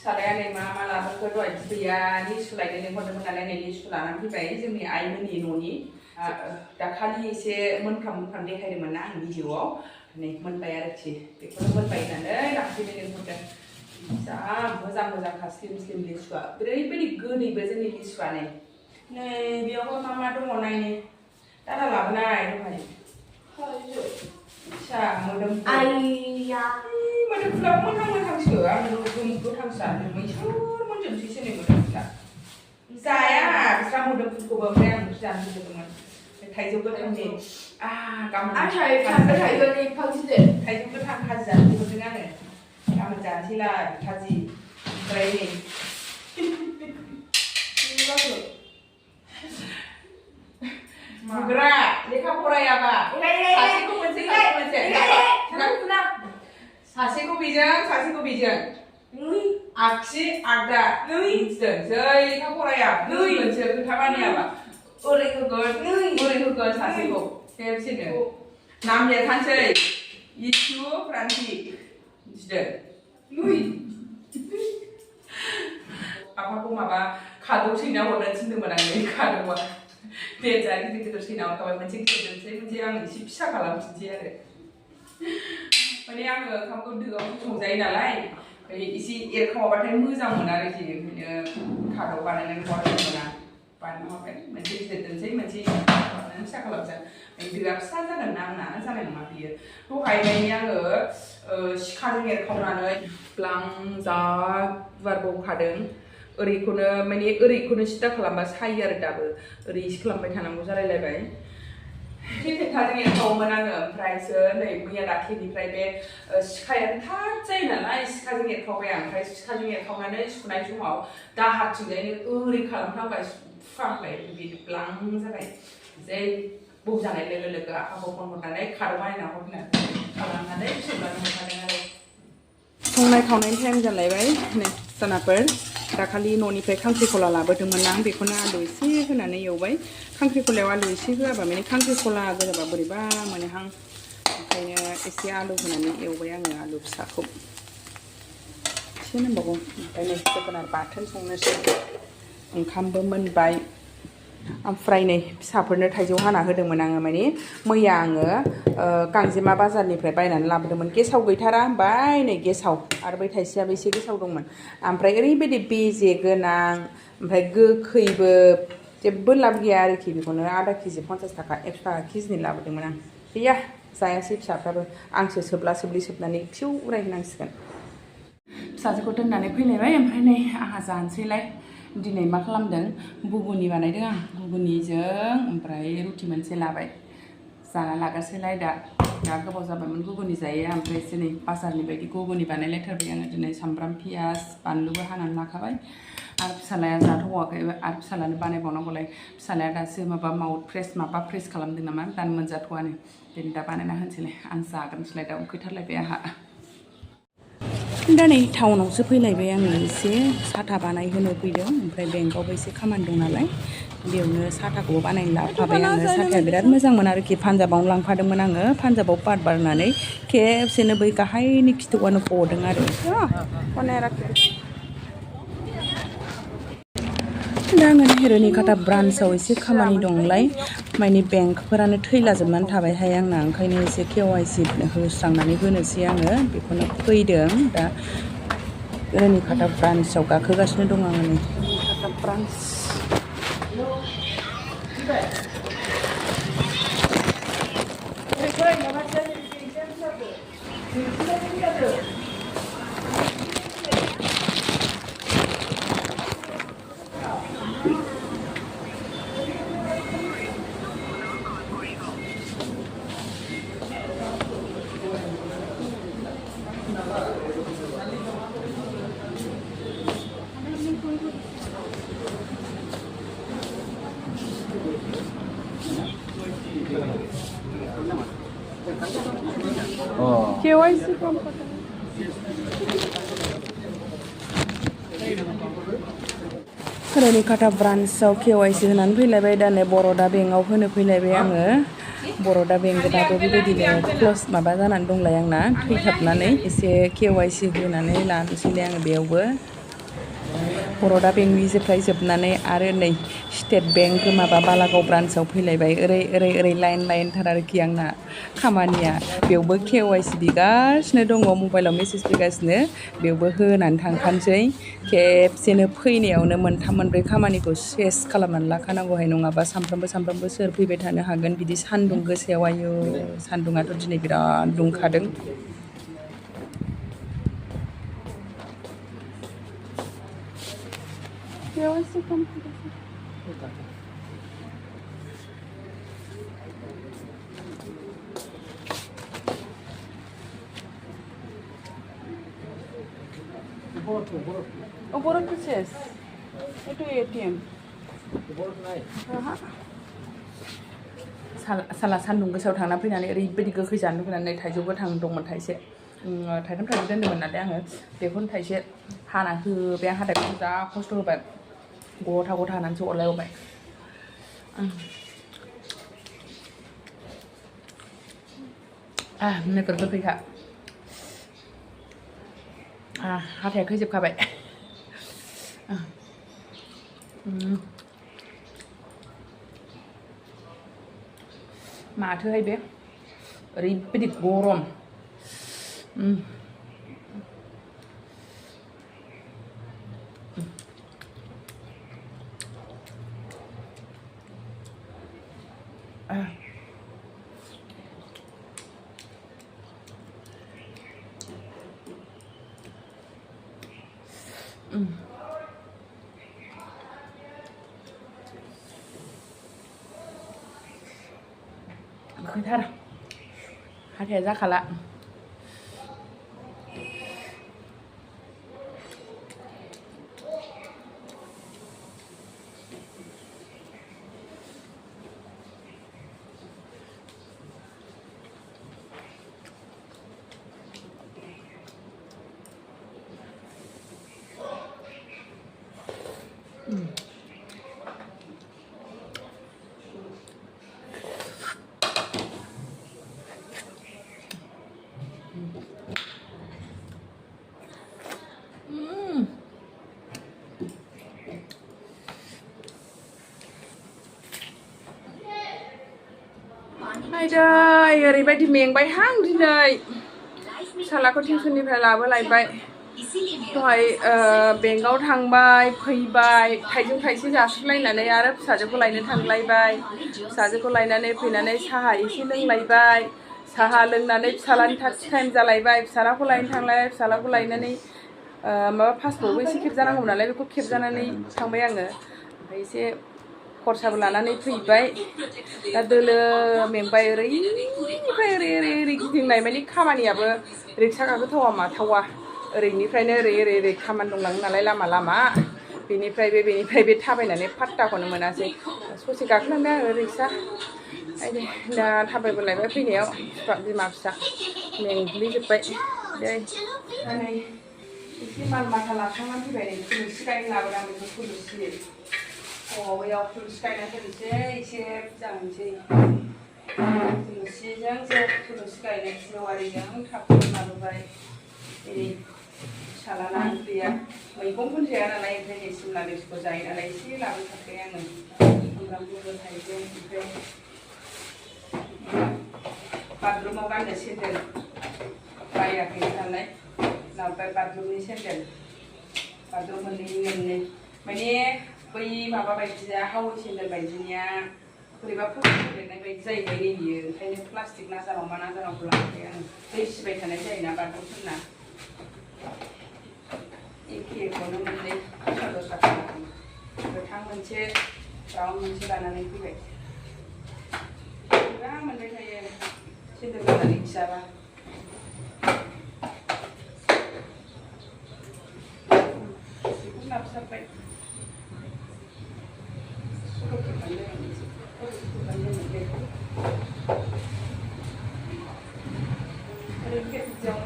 फिसालाया नै मा लाबोखो दहाय बिदैया लिसु लायनो लिंहरदोंमोन नालाय नै लिसु लानानै फैबाय जोंनि आइमोननि न'नि दाखालि एसे मोनफ्राम देखायदोंमोन ना आं भिडिअआव नै मोनबाय आरोखि बेखौनो मोनबाय होननानै लांफैनो लिंहरदों जा मोजां स्लिम लिसुआ ओरैबायदि गोदैबो जोंनि लिसुआ नै बेयावबो मा दङ नायनि दादा लाबोनाय दहाय फिसा मोदोमफुला मोनहांसो आं गोथांसो मैसोर मोनजोबसैसो नै मोदोमफुला जाया बिस्रा मोदोमफुलखौबो ओमफ्राय आं जानो लुबैदोंमोन थाइजौ गोथांनि गाबोन थाइजौ गोथां खाजि जानो लिंहरदों आङो गाबोन जानोसैलाय खाजि ओमफ्राय नै मुग्रा लेखा फरायाबा सासेखौ मोनसे सासेखौ बेजों आगसि आगदा मिथिदों जै लेखा फराया मोनसे खोथा मानियाबा ओरै होगोन सासेखौ खेबसेनो नाम लिरखानोसै इथु प्रान्ति मिथिदों आफाखौ माबा खादौ सैना हरनो थिनदोंमोन आं खादौआ बेजा गिदिर सैना हरखाबाय मोनसे गिदिर दोनसै मोनसे आं एसे फिसा खालामफिनसै आरो माने आङो ओंखामखौ दोआव संजायो नालाय एसे एरखावाबाथाय मोजां मोनो आरोखि ओंखायनो खादौ बानायनानै हरदोंमोन आं बानायना हरबाय मोनसे गिदिर दोनसै मोनसे फिसा खालामसै दोआ फिसा जागोन ना आंना जानाय नङा बियो दहाय माने आङो सिखाजों एरखावनानै ब्लां जा गुवार बौखादों ओरैखौनो सिदा खालामबा सायो आरो दाबो ओरै खालामबाय थानांगौ जालायलायबाय खेथाजों एरखावोमोन आङो ओमफ्रायसो नै मैया दाख्लिनिफ्राय बे सिखाया थाब जायो नालाय सिखाजों एरखावबाय आं ओमफ्राय सिखाजों एरखावनानै सुनाय समाव दाहारथिंजायनो ओरै खालामफ्लांबाय फुफ्लांबाय बिदि ब्लां जाबाय जै बौजानाय लोगो आफाखौ फन हरनानै खादौ बानायना हरनो खालामनानै फिसौलानो हरखादों आरो संनाय खावनायनि टाइम जालायबाय नै सानाफोर दाखालि न'निफ्राय खांख्रिखला लाबोदोंमोन आं बेखौनो आलु एसे होनानै एवबाय खांख्रिखलायाव आलु एसे होआबा माने खांख्रिखला गोजाबा बोरैबा मोनोहां ओंखायनो एसे आलु होनानै एवबाय आङो आलु फिसाखौ एसे नांबावगौ ओमफ्राय नै जोगोनार बाथोन संनोसै ओंखामबो मोनबाय ओमफ्राय नै फिसाफोरनो थाइजौ हाना होदोंमोन आङो माने मैया आङो गांजेमा बाजारनिफ्राय बायनानै लाबोदोंमोन गेसाव गैथारा ओमफ्राय नै गेसाव आरो बै थाइसेयाबो एसे गेसाव दंमोन ओमफ्राय ओरैबायदि बेजे गोनां ओमफ्राय गोखैबो जेबो लाब गैया आरोखि बेखौनो आधा केजि 50 थाखा 100 थाखा केजिनि लाबोदोंमोन आं गैया जायासै फिसाफ्राबो आंसो सोबलि सोबनानै फिउ उरायहोनांसिगोन फिसाजोखौ दोननानै फैलायबाय ओमफ्राय नै आंहा जानोसैलाय दिनै मा खालामदों गुगुनि बानायदों आं गुगुनिजों ओमफ्राय रुटि मोनसे लाबाय जाना लागोनसैलाय दा गोबाव जाबायमोन गुगुनि जायो ओमफ्राय दिनै बाजारनि बायदि गुगुनि बानायलायथारबाय आङो दिनै सामब्राम पियाज बानलुबो हानानै लाखाबाय आरो फिसालाया जाथ'वाखै आरो फिसालानो बानायबावनांगौलाय फिसालाया दासो माबा फ्रेस खालामदों नामा दानो मोनजाथ'वानो दिनै दा बानायना होनोसैलाय आं जाग्रोनोसैलाय दा उखैथारलायबाय आंहा दा नै टाउनावसो फैलायबाय आङो एसे साथा बानायहोनो फैदों ओमफ्राय बेंकआवबो एसे खामानि दं नालाय बेयावनो साथाखौबो बानायनो लाबोफाबाय आङो साथाया बिराद मोजांमोन आरोखि पान्जाबावनो लांफादोंमोन आङो पान्जाबाव बार बारनानै खेबसेनो बै गाहायनि खिथुआनो गदों आरो दा आङो हेर'निकाटा ब्रान्सआव एसे खामानि दंलाय माने बेंकफोरानो थैलाजोबनानै थाबायहाय आंना ओंखायनो एसे KYC होस्रांनानै होनोसै आङो बेखौनो फैदों दा हेर'निकाटा ब्रान्सआव गाखोगासिनो दं आङो नै हेर'निकाटा ब्रान्स KYC हेर'निकाटा ब्रान्सआव KYC होनानै फैलायबाय दा नै बर'दा बेंकआव होनो फैलायबाय आङो बर'दा बेंकआबो बेबायदिनो क्लस माबा जानानै दंलाय आंना थैथाबनानै एसे KYC होनानै लानोसैलाय आङो बेयावबो बर'दा बेंकनिफ्राय जोबनानै आरो नै स्टेट बेंक माबा बालागाव ब्रान्सआव फैलायबाय ओरै लाइन आरोखि आंना खामानिया बेयावबो KYC बिगासिनो दङ मबाइलाव मेसेज फैगासिनो बेयावबो होनानै थांखानोसै खेबसेनो फैनायावनो मोनथाम मोनब्रै खामानिखौ सेस खालामनानै लाखानांगौहाय नङाबा सामफ्रामबो सोर फैबाय थानो हागोन बिदि सान्दुं गोसायाव आयु सान्दुङाथ' दिनै बिराद दुंखादों বরফ শেষ একটু ATM साला सान्दुं गोसायाव थांना फैनानै ओरैबायदि गोखै जानो लुगैनानै थाइजौ गोथां दंमोन थाइसे थाइथाम थाइब्रै दोन्दोंमोन नालाय आङो बेखौनो थाइसे हाना होबाय आं हाथाइखौ जा खस्थ' होबाय गथा हानानैसो अरलायबावबाय नोगोर गोखैखा हाथाया खैजोबखाबाय माथोहाय बे ओरैबायदि गरम गोखैथार हाथाया जाखाला आयदै ओरैबायदि मेंबायहां दिनै फिसालाखौ टिउसननिफ्राय लाबोलायबाय दहाय बेंकआव थांबाय फैबाय थाइजौ थाइसे जासिलायनानै आरो फिसाजोखौ लायनो थांलायबाय फिसाजोखौ लायनानै फैनानै साहा एसे लोंलायबाय साहा लोंनानै फिसालानि थाक्सि टाइम जालायबाय फिसालाखौ लायनो थांलायबाय फिसालाखौ लायनानै माबा पासपर्टबो एसे खेबजानांगौ नालाय बेखौ खेबजानानै थांबाय आङो ओमफ्राय एसे खरसाबो लानानै फैबाय दा दोलो मेंबाय ओरैनिफ्राय ओरै गिदिंनाय माने खामानियाबो रिक्सा गाखोथावा माथावा ओरैनिफ्रायनो ओरै खामानि दंलाङो नालाय लामा बेनिफ्राय बे थाबायनानै पात्ताखौनो मोनासै ससे गाखोलांबाय आङो रिक्सा दा थाबायबोलायबाय फैनायाव बिमा फिसा मेंग्लिजोब्बाय नै एसे माल माथा लाखांनानै फैबाय नै थुलुंसि गायनो लाबोदां बेखौ थुलुंसि बैयाव थुलुंसि गायना दोननोसै एसे जानोसै थुलुंसिजों थुलुंसि गायनाय जेवारिजों थाब लाबोबाय एरै फिसालाना ओंख्रिया मैगंखौनो जाया नालाय ओंखायनो सिमला मिर्चिखौ जायो नालाय एसे लाबोखाबाय आङो सामब्राम गुफुर हाइजें ओमफ्राय बाथरुमाव गाननो सेन्देल बायाखै नालाय लाबोबाय बाथरुमनि सेन्देल बाथरुम मोननै माने बै माबा बायदिया हावै सेन्देल बायदिनिया बोरैबा फुलिनाय बायदि जाहैबाय नै बियो ओंखायनो प्लास्टिक नाजाराव लांबाय आं दै सिबाय थानाय जायोना बाथरुमफोरना एखेखौनो मोननै दस्रा गोथां मोनसे ब्राउन मोनसे लानानै फैबाय गोबां मोनबाय थायो सेन्देल गाननानै खियाबा बेखौ लाबोसाबबाय ओरैनो